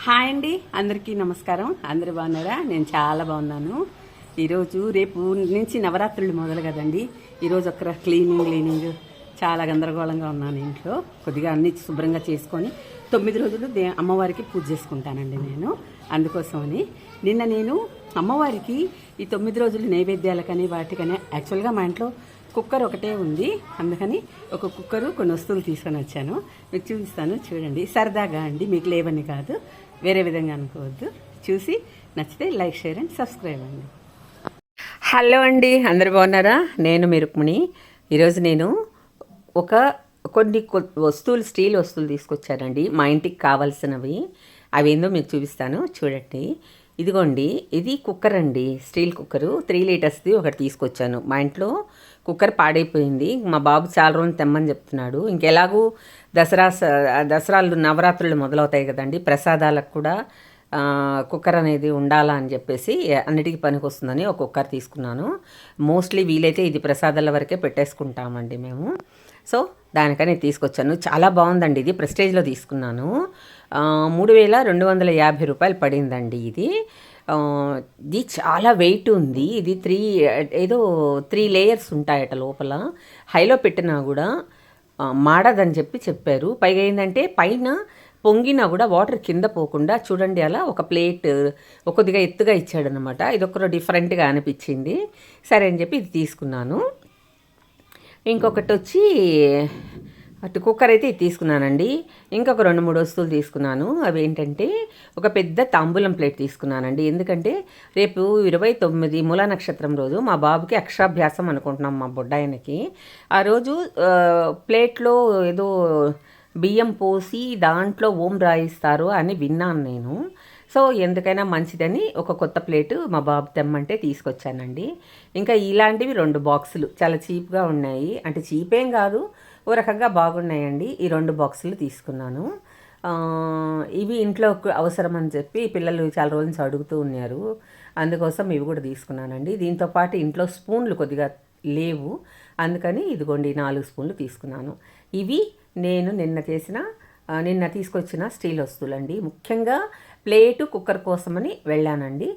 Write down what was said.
Hi అండి, అందరికీ నమస్కారం. అందరు బాగున్నారా? నేను చాలా బాగున్నాను. ఈరోజు రేపు నుంచి నవరాత్రులు మొదలు కదండి. ఈరోజు ఒక క్లీనింగ్ చాలా గందరగోళంగా ఉన్నాను. ఇంట్లో కొద్దిగా అన్ని శుభ్రంగా చేసుకొని 9 రోజులు అమ్మవారికి పూజ చేసుకుంటానండి నేను. అందుకోసమని నిన్న నేను అమ్మవారికి ఈ 9 రోజులు నైవేద్యాలకని వాటికని యాక్చువల్గా మా ఇంట్లో కుక్కర్ ఒకటే ఉంది. అందుకని ఒక కుక్కరు కొన్ని వస్తువులు తీసుకొని వచ్చాను. మీకు చూపిస్తాను, చూడండి. సరదాగా అండి, మీకు లేవని కాదు, వేరే విధంగా అనుకోవద్దు. చూసి నచ్చితే లైక్, షేర్ అండ్ సబ్స్క్రైబ్ అండి. హలో అండి, అందరు బాగున్నారా? నేను మీ రుక్మిణి. ఈరోజు నేను కొన్ని వస్తువులు, స్టీల్ వస్తువులు తీసుకొచ్చానండి, మా ఇంటికి కావాల్సినవి. అవి ఏందో మీకు చూపిస్తాను, చూడండి. ఇదిగోండి, ఇది కుక్కర్ అండి, స్టీల్ కుక్కరు. 3 లీటర్స్ది ఒకటి తీసుకొచ్చాను. మా ఇంట్లో కుక్కర్ పాడైపోయింది. మా బాబు చాలా రోజులు తెమ్మని చెప్తున్నాడు. ఇంకెలాగూ దసరాలు నవరాత్రులు మొదలవుతాయి కదండి, ప్రసాదాలకు కూడా కుక్కర్ అనేది ఉండాలా అని చెప్పేసి అన్నిటికీ పనికి వస్తుందని ఒక కుక్కర్ తీసుకున్నాను. మోస్ట్లీ వీలైతే ఇది ప్రసాదాల వరకే పెట్టేసుకుంటామండి మేము. సో దానికని తీసుకొచ్చాను. చాలా బాగుందండి. ఇది ప్రెస్టేజ్లో తీసుకున్నాను. 3250 రూపాయలు పడిందండి. ఇది చాలా వెయిట్ ఉంది. ఇది 3 లేయర్స్ ఉంటాయట లోపల. హైలో పెట్టినా కూడా మాడదని చెప్పారు. పైగా ఏంటంటే పైన పొంగినా కూడా వాటర్ కింద పోకుండా చూడండి, అలా ఒక ప్లేట్ కొద్దిగా ఎత్తుగా ఇచ్చాడనమాట. ఇది ఒకరు డిఫరెంట్గా అనిపించింది. సరే అని చెప్పి ఇది తీసుకున్నాను. ఇంకొకటి వచ్చి కుక్కర్ అయితే ఇది తీసుకున్నానండి. ఇంకొక 2-3 వస్తువులు తీసుకున్నాను. అవి ఏంటంటే ఒక పెద్ద తాంబూలం ప్లేట్ తీసుకున్నానండి. ఎందుకంటే రేపు 29 మూలా నక్షత్రం రోజు మా బాబుకి అక్షరాభ్యాసం అనుకుంటున్నాం, మా బొడ్డాయనకి. ఆ రోజు ప్లేట్లో ఏదో బియ్యం పోసి దాంట్లో ఓం రాయిస్తారు అని విన్నాను నేను. సో ఎందుకైనా మంచిదని ఒక కొత్త ప్లేటు మా బాబు తెమ్మంటే తీసుకొచ్చానండి. ఇంకా ఇలాంటివి 2 బాక్సులు చాలా చీప్గా ఉన్నాయి. అంటే చీపేం కాదు, ఓ రకంగా బాగున్నాయండి. ఈ 2 బాక్సులు తీసుకున్నాను. ఇవి ఇంట్లో అవసరం అని చెప్పి పిల్లలు చాలా రోజుల నుంచి అడుగుతూ ఉన్నారు. అందుకోసం ఇవి కూడా తీసుకున్నానండి. దీంతోపాటు ఇంట్లో స్పూన్లు కొద్దిగా లేవు, అందుకని ఇదిగోండి 4 స్పూన్లు తీసుకున్నాను. ఇవి నేను నిన్న తీసుకొచ్చిన స్టీల్ వస్తువులండి. ముఖ్యంగా ప్లేటు కుక్కర్ కోసమని వెళ్ళానండి.